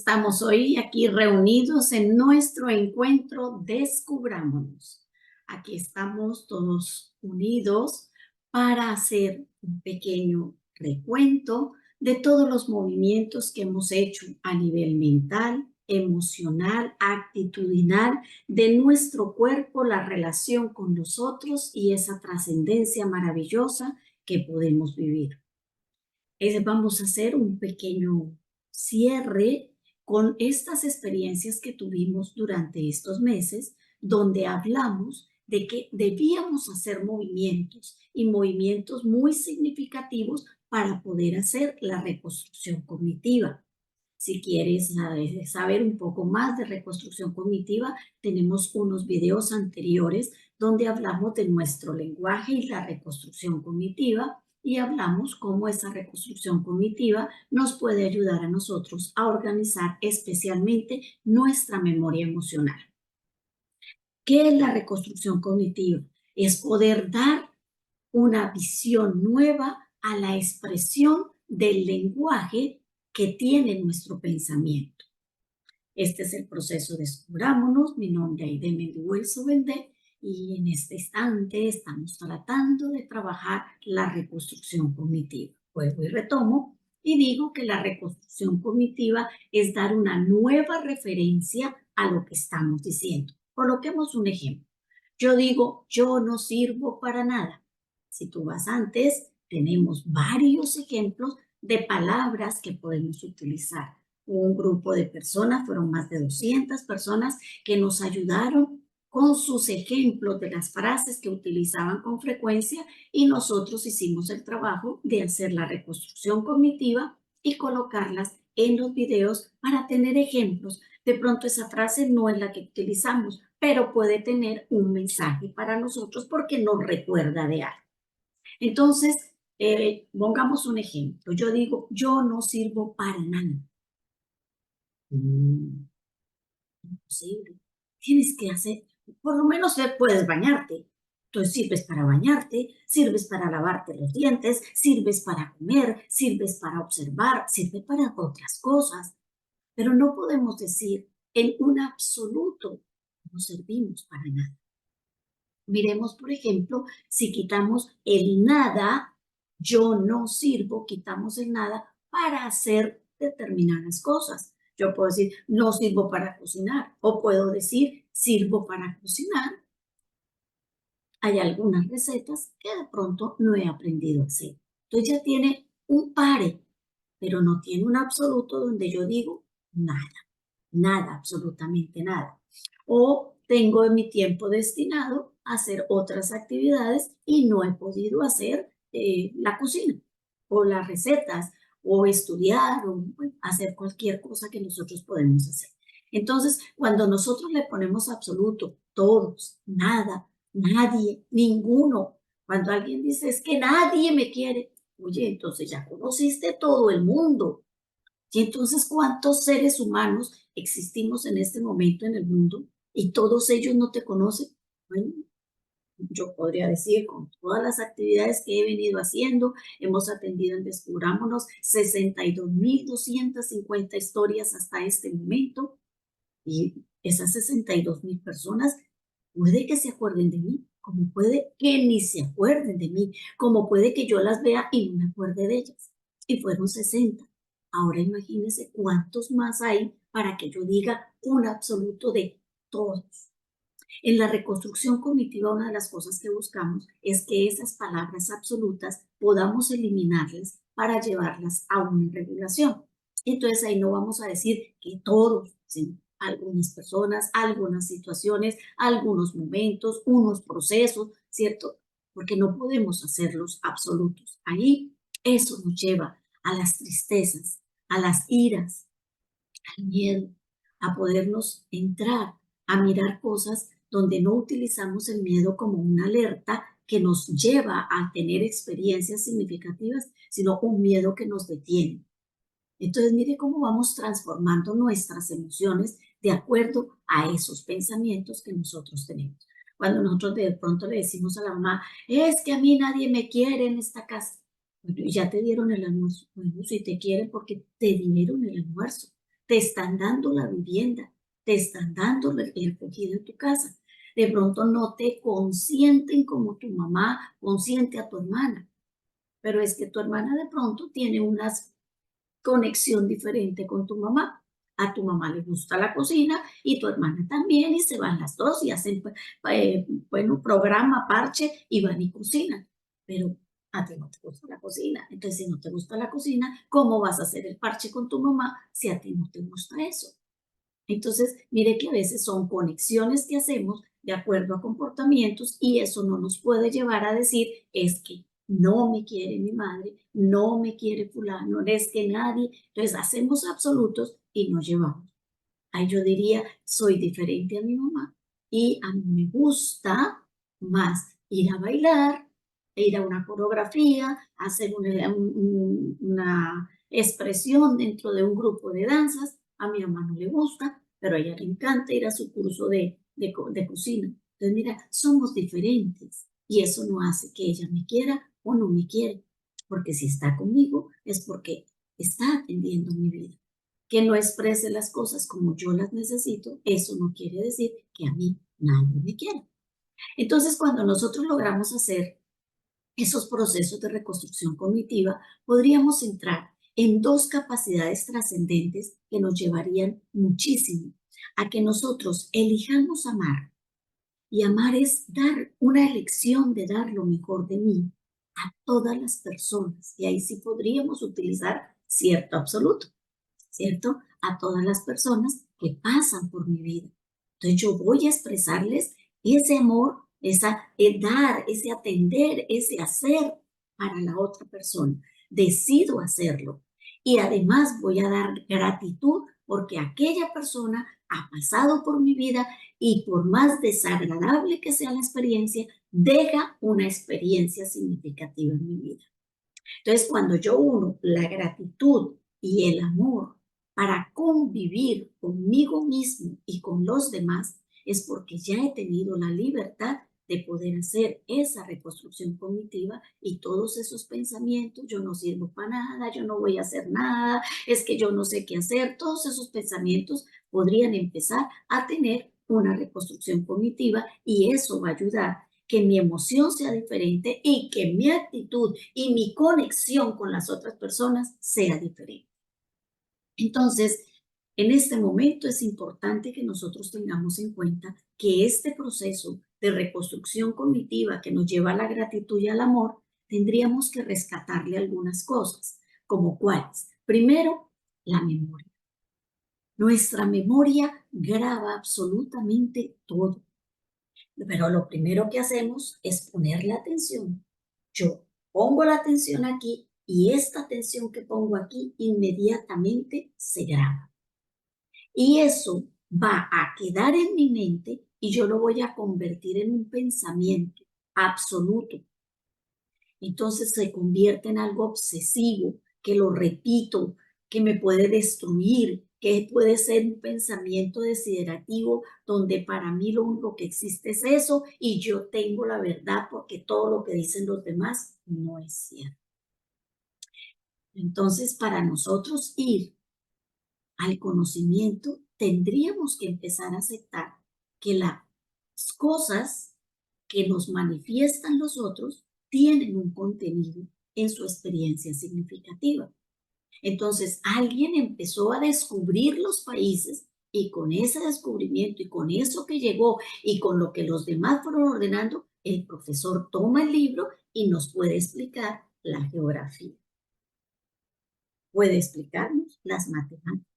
Estamos hoy aquí reunidos en nuestro encuentro Descubrámonos. Aquí estamos todos unidos para hacer un pequeño recuento de todos los movimientos que hemos hecho a nivel mental, emocional, actitudinal, de nuestro cuerpo, la relación con los otros y esa trascendencia maravillosa que podemos vivir. Vamos a hacer un pequeño cierre con estas experiencias que tuvimos durante estos meses, donde hablamos de que debíamos hacer movimientos y movimientos muy significativos para poder hacer la reconstrucción cognitiva. Si quieres saber un poco más de reconstrucción cognitiva, tenemos unos videos anteriores donde hablamos de nuestro lenguaje y la reconstrucción cognitiva y hablamos cómo esa reconstrucción cognitiva nos puede ayudar a nosotros a organizar especialmente nuestra memoria emocional. ¿Qué es la reconstrucción cognitiva? Es poder dar una visión nueva a la expresión del lenguaje que tiene nuestro pensamiento. Este es el proceso Descubrámonos. Mi nombre es Aide Mendihuelso Vendé y en este instante estamos tratando de trabajar la reconstrucción cognitiva. Vuelvo y retomo y digo que la reconstrucción cognitiva es dar una nueva referencia a lo que estamos diciendo. Coloquemos un ejemplo. Yo digo, yo no sirvo para nada. Si tú vas antes, tenemos varios ejemplos de palabras que podemos utilizar. Un grupo de personas, fueron más de 200 personas que nos ayudaron con sus ejemplos de las frases que utilizaban con frecuencia y nosotros hicimos el trabajo de hacer la reconstrucción cognitiva y colocarlas en los videos para tener ejemplos. De pronto esa frase no es la que utilizamos, pero puede tener un mensaje para nosotros porque nos recuerda de algo. Entonces, pongamos un ejemplo. Yo digo, yo no sirvo para nada. Imposible. Tienes que hacer, por lo menos puedes bañarte. Entonces sirves para bañarte, sirves para lavarte los dientes, sirves para comer, sirves para observar, sirve para otras cosas. Pero no podemos decir en un absoluto, no servimos para nada. Miremos, por ejemplo, si quitamos el nada, yo no sirvo, quitamos el nada para hacer determinadas cosas. Yo puedo decir, no sirvo para cocinar, o puedo decir, sirvo para cocinar. Hay algunas recetas que de pronto no he aprendido a hacer. Entonces ya tiene un pare, pero no tiene un absoluto donde yo digo nada, nada, absolutamente nada. O tengo mi tiempo destinado a hacer otras actividades y no he podido hacer la cocina o las recetas o estudiar o bueno, hacer cualquier cosa que nosotros podemos hacer. Entonces, cuando nosotros le ponemos absoluto, todos, nada, nadie, ninguno, cuando alguien dice es que nadie me quiere, oye, entonces ya conociste todo el mundo. Y entonces, ¿cuántos seres humanos existimos en este momento en el mundo y todos ellos no te conocen? Bueno, yo podría decir, con todas las actividades que he venido haciendo, hemos atendido en Descubrámonos 62.250 historias hasta este momento y esas 62.000 personas puede que se acuerden de mí, como puede que ni se acuerden de mí, como puede que yo las vea y no me acuerde de ellas. Y fueron 60. Ahora imagínense cuántos más hay para que yo diga un absoluto de todos. En la reconstrucción cognitiva, una de las cosas que buscamos es que esas palabras absolutas podamos eliminarlas para llevarlas a una regulación. Entonces ahí no vamos a decir que todos, ¿sí? Algunas personas, algunas situaciones, algunos momentos, unos procesos, ¿cierto? Porque no podemos hacerlos absolutos. Ahí eso nos lleva a las tristezas, a las iras, al miedo, a podernos entrar a mirar cosas donde no utilizamos el miedo como una alerta que nos lleva a tener experiencias significativas, sino un miedo que nos detiene. Entonces, mire cómo vamos transformando nuestras emociones de acuerdo a esos pensamientos que nosotros tenemos. Cuando nosotros de pronto le decimos a la mamá, es que a mí nadie me quiere en esta casa. Bueno, y ya te dieron el almuerzo. Bueno, si te quieren porque te dieron el almuerzo. te están dando la vivienda, te están dando el acogido en tu casa. De pronto no te consienten como tu mamá consiente a tu hermana, pero es que tu hermana de pronto tiene una conexión diferente con tu mamá. A tu mamá le gusta la cocina y tu hermana también, y se van las dos y hacen, bueno, programa, parche y van y cocinan. Pero a ti no te gusta la cocina. Entonces, si no te gusta la cocina, ¿cómo vas a hacer el parche con tu mamá si a ti no te gusta eso? Entonces, mire que a veces son conexiones que hacemos de acuerdo a comportamientos y eso no nos puede llevar a decir, es que no me quiere mi madre, no me quiere fulano, es que nadie. Entonces, hacemos absolutos y nos llevamos. Ahí yo diría, soy diferente a mi mamá y a mí me gusta más ir a bailar, ir a una coreografía, hacer una expresión dentro de un grupo de danzas. A mi mamá no le gusta, pero a ella le encanta ir a su curso de cocina. Entonces, mira, somos diferentes y eso no hace que ella me quiera o no me quiere, porque si está conmigo es porque está atendiendo mi vida. Que no exprese las cosas como yo las necesito, eso no quiere decir que a mí nadie me quiera. Entonces, cuando nosotros logramos hacer esos procesos de reconstrucción cognitiva, podríamos entrar en dos capacidades trascendentes que nos llevarían muchísimo a que nosotros elijamos amar. Y amar es dar una elección de dar lo mejor de mí a todas las personas. Y ahí sí podríamos utilizar cierto absoluto. ¿Cierto? A todas las personas que pasan por mi vida. Entonces yo voy a expresarles ese amor, dar, ese atender, ese hacer para la otra persona. Decido hacerlo. Y además voy a dar gratitud porque aquella persona ha pasado por mi vida y por más desagradable que sea la experiencia, deja una experiencia significativa en mi vida. Entonces, cuando yo uno la gratitud y el amor para convivir conmigo mismo y con los demás, es porque ya he tenido la libertad de poder hacer esa reconstrucción cognitiva y todos esos pensamientos, yo no sirvo para nada, yo no voy a hacer nada, es que yo no sé qué hacer, todos esos pensamientos podrían empezar a tener una reconstrucción cognitiva y eso va a ayudar que mi emoción sea diferente y que mi actitud y mi conexión con las otras personas sea diferente. Entonces, en este momento es importante que nosotros tengamos en cuenta que este proceso de reconstrucción cognitiva que nos lleva a la gratitud y al amor, tendríamos que rescatarle algunas cosas, como cuáles. Primero, la memoria. Nuestra memoria graba absolutamente todo. Pero lo primero que hacemos es poner la atención. Yo pongo la atención aquí y esta atención que pongo aquí inmediatamente se graba. Y eso va a quedar en mi mente y yo lo voy a convertir en un pensamiento absoluto. Entonces se convierte en algo obsesivo, que lo repito, que me puede destruir, que puede ser un pensamiento desiderativo donde para mí lo único que existe es eso y yo tengo la verdad porque todo lo que dicen los demás no es cierto. Entonces, para nosotros ir al conocimiento, tendríamos que empezar a aceptar que las cosas que nos manifiestan los otros tienen un contenido en su experiencia significativa. Entonces, alguien empezó a descubrir los países y con ese descubrimiento y con eso que llegó y con lo que los demás fueron ordenando, el profesor toma el libro y nos puede explicar la geografía. Puede explicarnos las matemáticas.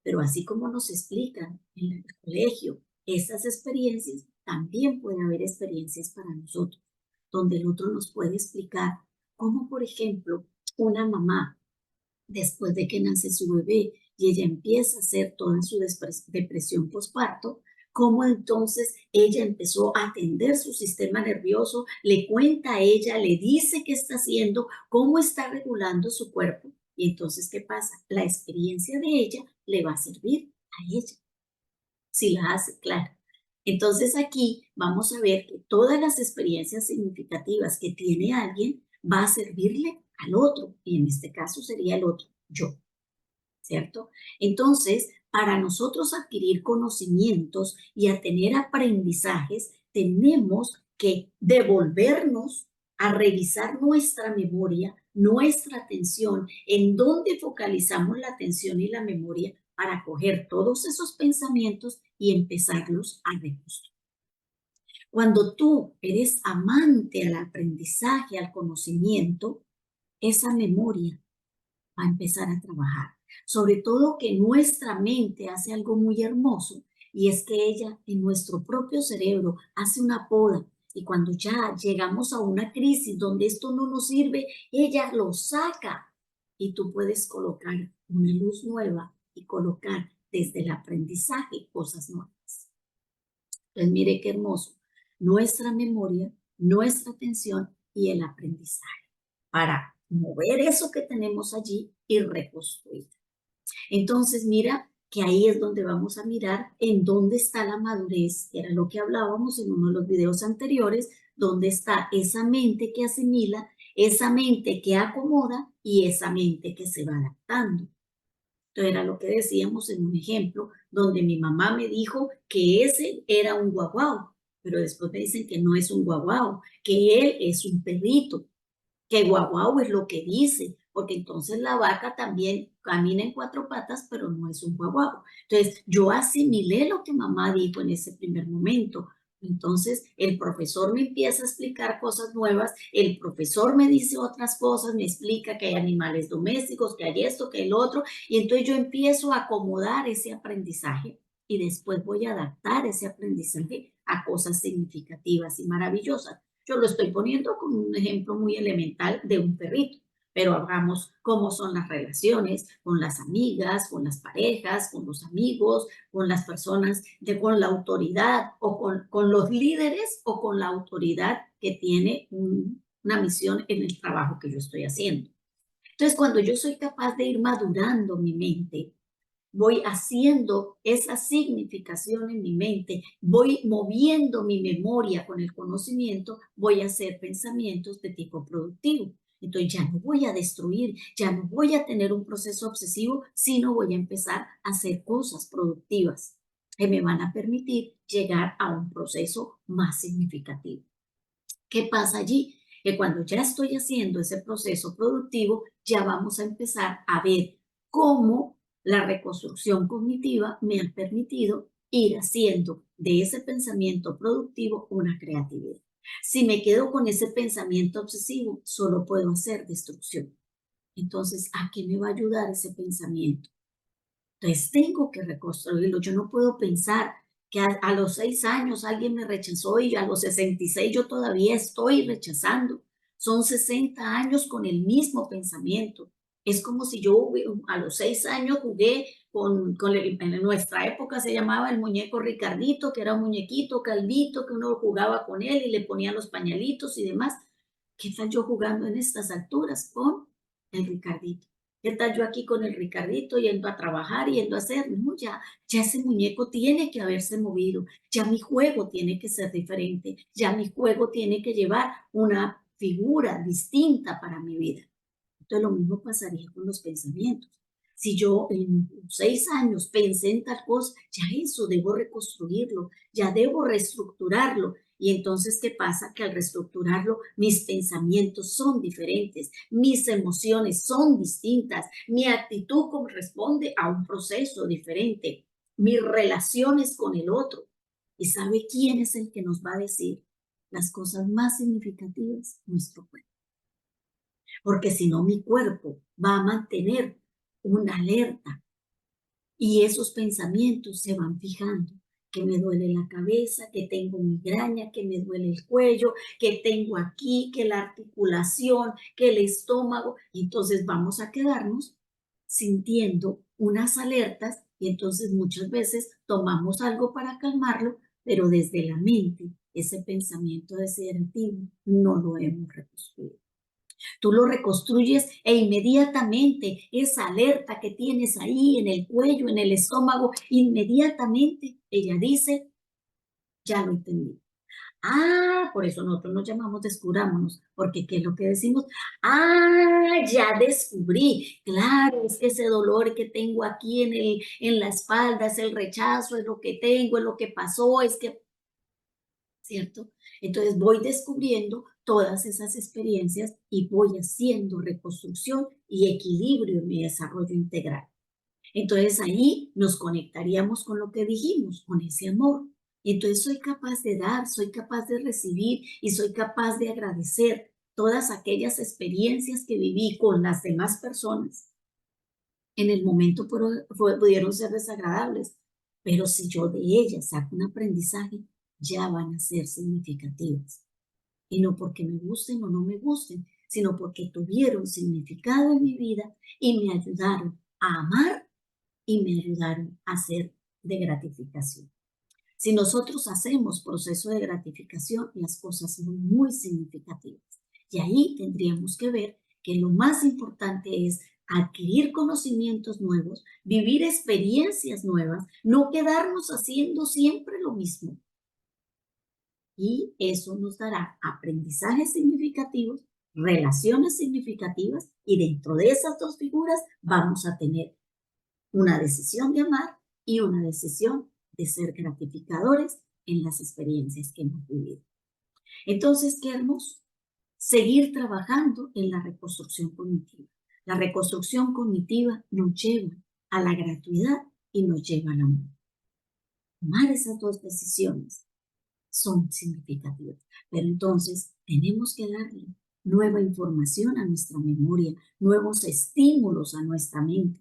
Pero así como nos explican en el colegio esas experiencias, también puede haber experiencias para nosotros, donde el otro nos puede explicar cómo, por ejemplo, una mamá, después de que nace su bebé y ella empieza a hacer toda su depresión postparto, cómo entonces ella empezó a atender su sistema nervioso, le cuenta a ella, le dice qué está haciendo, cómo está regulando su cuerpo. Y entonces, ¿qué pasa? La experiencia de ella le va a servir a ella, si la hace, claro. Entonces aquí vamos a ver que todas las experiencias significativas que tiene alguien va a servirle al otro, y en este caso sería el otro, yo. ¿cierto? Entonces, para nosotros adquirir conocimientos y a tener aprendizajes, tenemos que devolvernos a revisar nuestra memoria, nuestra atención, en dónde focalizamos la atención y la memoria para coger todos esos pensamientos y empezarlos a reconstruir. Cuando tú eres amante al aprendizaje, al conocimiento, esa memoria va a empezar a trabajar. Sobre todo que nuestra mente hace algo muy hermoso y es que ella en nuestro propio cerebro hace una poda y cuando ya llegamos a una crisis donde esto no nos sirve, ella lo saca y tú puedes colocar una luz nueva y colocar desde el aprendizaje cosas nuevas. Entonces mire qué hermoso, nuestra memoria, nuestra atención y el aprendizaje para mover eso que tenemos allí y reconstruir. Entonces, mira que ahí es donde vamos a mirar en dónde está la madurez, que era lo que hablábamos en uno de los videos anteriores, dónde está esa mente que asimila, esa mente que acomoda y esa mente que se va adaptando. Entonces era lo que decíamos en un ejemplo donde mi mamá me dijo que ese era un guaguao, pero después me dicen que no es un guaguao, que él es un perrito, que guau guau es lo que dice, porque entonces la vaca también camina en cuatro patas, pero no es un guau guau. Entonces yo asimilé lo que mamá dijo en ese primer momento. Entonces el profesor me empieza a explicar cosas nuevas, el profesor me dice otras cosas, me explica que hay animales domésticos, que hay esto, que el otro, y entonces yo empiezo a acomodar ese aprendizaje y después voy a adaptar ese aprendizaje a cosas significativas y maravillosas. Yo lo estoy poniendo como un ejemplo muy elemental de un perrito, pero hagamos cómo son las relaciones con las amigas, con las parejas, con los amigos, con las personas, con la autoridad o con los líderes o con la autoridad que tiene una misión en el trabajo que yo estoy haciendo. Entonces, cuando yo soy capaz de ir madurando mi mente, voy haciendo esa significación en mi mente, voy moviendo mi memoria con el conocimiento, voy a hacer pensamientos de tipo productivo. Entonces ya no voy a destruir, ya no voy a tener un proceso obsesivo, sino voy a empezar a hacer cosas productivas que me van a permitir llegar a un proceso más significativo. ¿Qué pasa allí? Que cuando ya estoy haciendo ese proceso productivo, ya vamos a empezar a ver cómo la reconstrucción cognitiva me ha permitido ir haciendo de ese pensamiento productivo una creatividad. Si me quedo con ese pensamiento obsesivo, solo puedo hacer destrucción. Entonces, ¿a qué me va a ayudar ese pensamiento? Entonces tengo que reconstruirlo. Yo no puedo pensar que a los 6 años alguien me rechazó y a los 66 yo todavía estoy rechazando. Son 60 años con el mismo pensamiento. Es como si yo a los 6 años jugué en nuestra época se llamaba el muñeco Ricardito, que era un muñequito calvito que uno jugaba con él y le ponía los pañalitos y demás. ¿Qué tal yo jugando en estas alturas con el Ricardito? ¿Qué tal yo aquí con el Ricardito yendo a trabajar, yendo a hacer? No, ya ese muñeco tiene que haberse movido, ya mi juego tiene que ser diferente, ya mi juego tiene que llevar una figura distinta para mi vida. Entonces lo mismo pasaría con los pensamientos. Si yo en 6 años pensé en tal cosa, ya eso debo reconstruirlo, ya debo reestructurarlo. Y entonces, ¿qué pasa? Que al reestructurarlo, mis pensamientos son diferentes, mis emociones son distintas, mi actitud corresponde a un proceso diferente, mis relaciones con el otro. ¿Y sabe quién es el que nos va a decir las cosas más significativas? Nuestro cuerpo. Porque si no, mi cuerpo va a mantener una alerta y esos pensamientos se van fijando, que me duele la cabeza, que tengo migraña, que me duele el cuello, que tengo aquí, que la articulación, que el estómago. Y entonces vamos a quedarnos sintiendo unas alertas y entonces muchas veces tomamos algo para calmarlo, pero desde la mente ese pensamiento degenerativo no lo hemos reconstruido. Tú lo reconstruyes e inmediatamente esa alerta que tienes ahí en el cuello, en el estómago, inmediatamente ella dice, ya lo entendí. Por eso nosotros nos llamamos descubrámonos, porque ¿qué es lo que decimos? Ya descubrí. Claro, es que ese dolor que tengo aquí en la espalda, es el rechazo, es lo que tengo, es lo que pasó, es que, ¿cierto? Entonces voy descubriendo todas esas experiencias y voy haciendo reconstrucción y equilibrio en mi desarrollo integral. Entonces ahí nos conectaríamos con lo que dijimos, con ese amor. Y entonces soy capaz de dar, soy capaz de recibir y soy capaz de agradecer todas aquellas experiencias que viví con las demás personas. En el momento pudieron ser desagradables, pero si yo de ellas saco un aprendizaje, ya van a ser significativas. Y no porque me gusten o no me gusten, sino porque tuvieron significado en mi vida y me ayudaron a amar y me ayudaron a ser de gratificación. Si nosotros hacemos proceso de gratificación, las cosas son muy significativas. Y ahí tendríamos que ver que lo más importante es adquirir conocimientos nuevos, vivir experiencias nuevas, no quedarnos haciendo siempre lo mismo. Y eso nos dará aprendizajes significativos, relaciones significativas, y dentro de esas dos figuras vamos a tener una decisión de amar y una decisión de ser gratificadores en las experiencias que hemos vivido. Entonces, qué hermoso seguir trabajando en la reconstrucción cognitiva. La reconstrucción cognitiva nos lleva a la gratuidad y nos lleva al amor. Tomar esas dos decisiones son significativas, pero entonces tenemos que darle nueva información a nuestra memoria, nuevos estímulos a nuestra mente,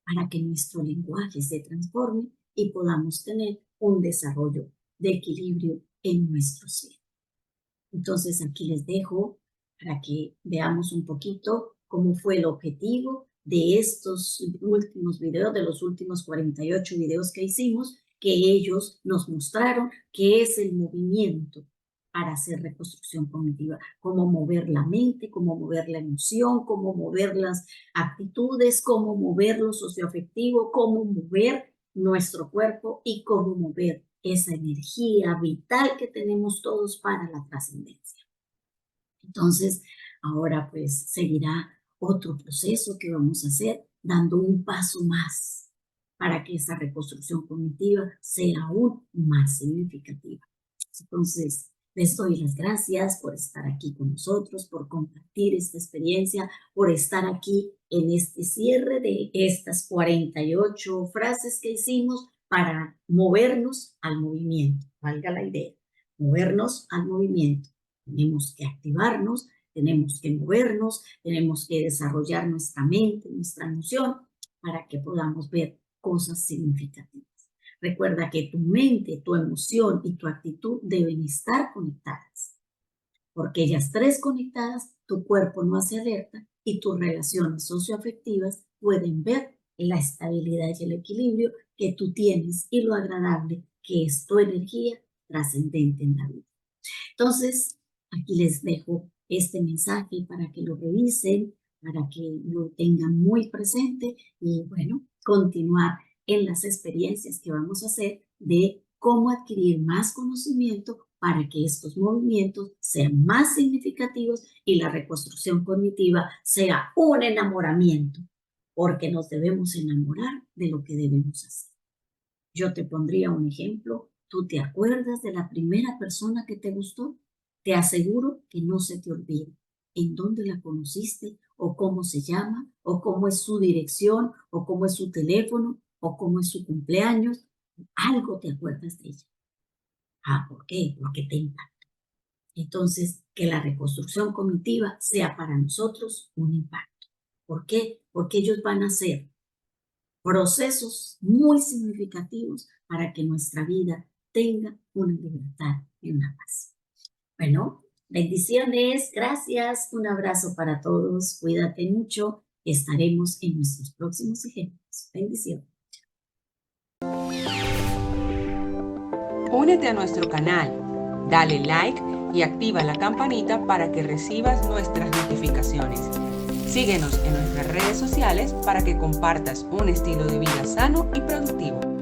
para que nuestro lenguaje se transforme y podamos tener un desarrollo de equilibrio en nuestro ser. Entonces aquí les dejo para que veamos un poquito cómo fue el objetivo de estos últimos videos, de los últimos 48 videos que hicimos, que ellos nos mostraron qué es el movimiento para hacer reconstrucción cognitiva, cómo mover la mente, cómo mover la emoción, cómo mover las actitudes, cómo mover lo socioafectivo, cómo mover nuestro cuerpo y cómo mover esa energía vital que tenemos todos para la trascendencia. Entonces, ahora pues seguirá otro proceso que vamos a hacer, dando un paso más para que esa reconstrucción cognitiva sea aún más significativa. Entonces, les doy las gracias por estar aquí con nosotros, por compartir esta experiencia, por estar aquí en este cierre de estas 48 frases que hicimos para movernos al movimiento, valga la idea, movernos al movimiento. Tenemos que activarnos, tenemos que movernos, tenemos que desarrollar nuestra mente, nuestra emoción, para que podamos ver cosas significativas. Recuerda que tu mente, tu emoción y tu actitud deben estar conectadas, porque ellas tres conectadas, tu cuerpo no hace alerta y tus relaciones socioafectivas pueden ver la estabilidad y el equilibrio que tú tienes y lo agradable que es tu energía trascendente en la vida. Entonces, aquí les dejo este mensaje para que lo revisen, para que lo tengan muy presente y, bueno, continuar en las experiencias que vamos a hacer de cómo adquirir más conocimiento para que estos movimientos sean más significativos y la reconstrucción cognitiva sea un enamoramiento, porque nos debemos enamorar de lo que debemos hacer. Yo te pondría un ejemplo. ¿Tú te acuerdas de la primera persona que te gustó? Te aseguro que no se te olvida en dónde la conociste, o cómo se llama, o cómo es su dirección, o cómo es su teléfono, o cómo es su cumpleaños. Algo te acuerdas de ella. ¿Por qué? Porque te impactó. Entonces, que la reconstrucción cognitiva sea para nosotros un impacto. ¿Por qué? Porque ellos van a ser procesos muy significativos para que nuestra vida tenga una libertad y una paz. Bueno, bendiciones, gracias, un abrazo para todos, cuídate mucho, estaremos en nuestros próximos ejemplos. Bendiciones. Únete a nuestro canal, dale like y activa la campanita para que recibas nuestras notificaciones. Síguenos en nuestras redes sociales para que compartas un estilo de vida sano y productivo.